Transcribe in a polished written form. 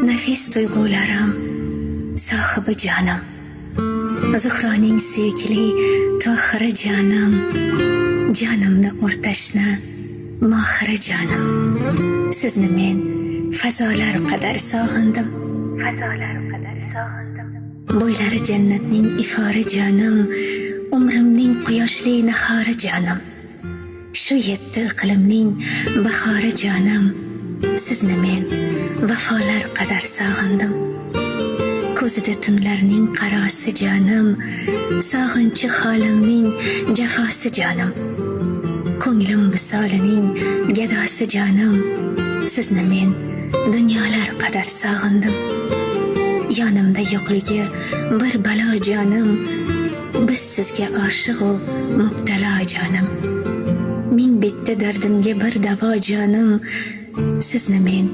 nafis tuyg'ularim sohibi jonim, Zuhroning suyukli tohiri jonim, jonimni o'rtashni mohiri jonim. Sizni men fazolar qadar sog'indim, bo'ylari jannatning ifori jonim, umrimning quyoshli nahori jonim, shu yetti iqlimning bahori jonim. Sizni men vafolar qadar sog'indim, ko'zida tunlarning qarosi jonim, sog'inchi holimning jafosi jonim, ko'nglim visolining gadosi jonim. Sizni men dunyolar qadar sog'indim, yonimda yo'qligi bir balo jonim, biz sizga oshiq-u mubtalo jonim. Ming bitta dardimga bir davo jonim. Sizni men